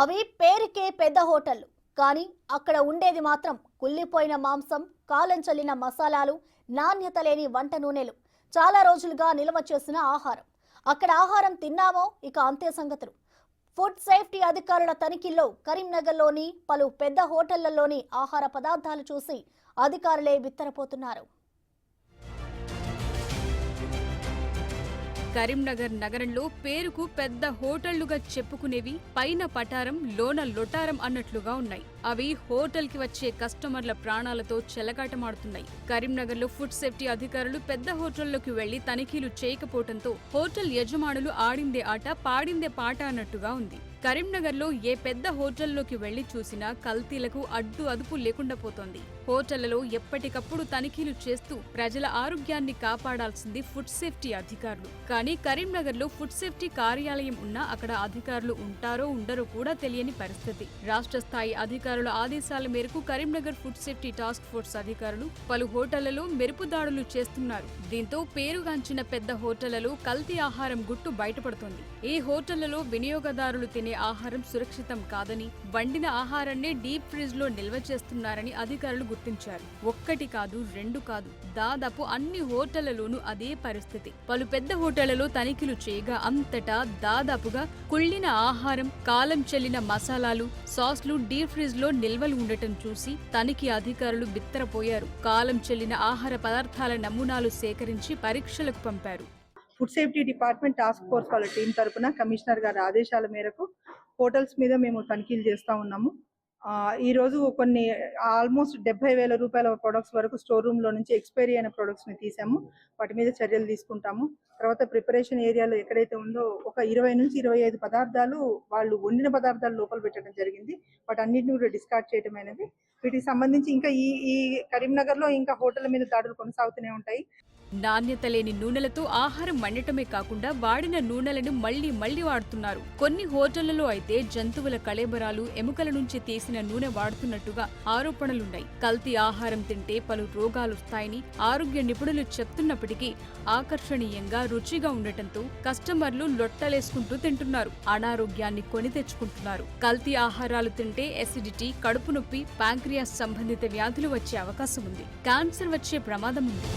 అవి పేరుకే పెద్ద హోటళ్లు, కానీ అక్కడ ఉండేది మాత్రం కుళ్ళిపోయిన మాంసం, కాలం చల్లిన మసాలాలు, నాణ్యత లేని వంట నూనెలు, చాలా రోజులుగా నిల్వ చేసిన ఆహారం. అక్కడ ఆహారం తిన్నామో ఇక అంతే సంగతులు. ఫుడ్ సేఫ్టీ అధికారుల తనిఖీల్లో కరీంనగర్లోని పలు పెద్ద హోటళ్లలోని ఆహార పదార్థాలు చూసి అధికారులే బిత్తరపోతున్నారు. కరీంనగర్ నగరంలో పేరుకు పెద్ద హోటళ్లుగా చెప్పుకునేవి పైన పటారం లోన లొటారం అన్నట్లుగా ఉన్నాయి. అవి హోటల్ కి వచ్చే కస్టమర్ల ప్రాణాలతో చెలగాటమాడుతున్నాయి. కరీంనగర్ లో ఫుడ్ సేఫ్టీ అధికారులు పెద్ద హోటల్లోకి వెళ్లి తనిఖీలు చేయకపోవడంతో హోటల్ యజమానులు ఆడిందే ఆట పాడిందే పాట అన్నట్టుగా ఉంది. కరీంనగర్ లో ఏ పెద్ద హోటల్లోకి వెళ్లి చూసినా కల్తీలకు అడ్డు అదుపు లేకుండా పోతోంది. హోటళ్లలో ఎప్పటికప్పుడు తనిఖీలు చేస్తూ ప్రజల ఆరోగ్యాన్ని కాపాడాల్సింది ఫుడ్ సేఫ్టీ అధికారులు. కానీ కరీంనగర్ లో ఫుడ్ సేఫ్టీ కార్యాలయం ఉన్నా అక్కడ అధికారులు ఉంటారో ఉండరో కూడా తెలియని పరిస్థితి. రాష్ట్ర స్థాయి అధికారుల ఆదేశాల మేరకు Karimnagar food safety task force అధికారులు పలు హోటళ్లలో మెరుపు దాడులు చేస్తున్నారు. దీంతో పేరుగాంచిన పెద్ద హోటళ్లలో కల్తీ ఆహారం గుట్టు బయటపడుతోంది. ఈ హోటళ్లలో వినియోగదారులు తినే ఆహారం సురక్షితం కాదని, వండిన ఆహారాన్ని డీప్ ఫ్రిజ్ లో నిల్వ చేస్తున్నారని అధికారులు గుర్తించారు. ఒక్కటి కాదు, రెండు కాదు, దాదాపు అన్ని హోటళ్లలోనూ అదే పరిస్థితి. పలు పెద్ద హోటళ్లలో తనిఖీలు చేయగా అంతటా దాదాపుగా కుళ్ళిన ఆహారం, కాలం చెల్లిన మసాలాలు, సాస్లు డీప్ ఫ్రిజ్ లో నిల్వలు ఉండటం చూసి తనిఖీ అధికారులు బిత్తరపోయారు. కాలం చెల్లిన ఆహార పదార్థాల నమూనాలు సేకరించి పరీక్షలకు పంపారు. Food safety department task force వాళ్ళ టీం తరపున కమిషనర్ గారి ఆదేశాల మేరకు హోటల్స్ మీద మేము తనిఖీలు చేస్తూ ఉన్నాము. ఈ రోజు కొన్ని ఆల్మోస్ట్ 70,000 రూపాయల ప్రొడక్ట్స్ వరకు స్టోర్ రూమ్ లో నుంచి ఎక్స్పైరీ అయిన ప్రొడక్ట్స్ ని తీసాము. వాటి మీద చర్యలు తీసుకుంటాము. తర్వాత ప్రిపరేషన్ ఏరియాలో ఎక్కడైతే ఉందో ఒక 20 నుంచి 25 పదార్థాలు వాళ్ళు వండిన పదార్థాలు లోపల పెట్టడం జరిగింది. వాటన్నిటిని కూడా డిస్కార్డ్ చేయడం అనేది. వీటికి సంబంధించి ఇంకా ఈ కరీంనగర్ లో ఇంకా హోటళ్ల మీద దాడులు కొనసాగుతూనే ఉంటాయి. నాణ్యత లేని నూనెలతో ఆహారం వండటమే కాకుండా వాడిన నూనెలను మళ్లీ వాడుతున్నారు. కొన్ని హోటళ్లలో అయితే జంతువుల కళేబరాలు, ఎముకల నుంచి తీసిన నూనె వాడుతున్నట్టుగా ఆరోపణలున్నాయి. కల్తీ ఆహారం తింటే పలు రోగాలు వస్తాయని ఆరోగ్య నిపుణులు చెప్తున్నప్పటికీ ఆకర్షణీయంగా, రుచిగా ఉండటంతో కస్టమర్లు లొట్టలేసుకుంటూ తింటున్నారు. అనారోగ్యాన్ని కొని తెచ్చుకుంటున్నారు. కల్తీ ఆహారాలు తింటే ఎసిడిటీ, కడుపు నొప్పి, ప్యాంక్రియాస్ సంబంధిత వ్యాధులు వచ్చే అవకాశం ఉంది. క్యాన్సర్ వచ్చే ప్రమాదం ఉంది.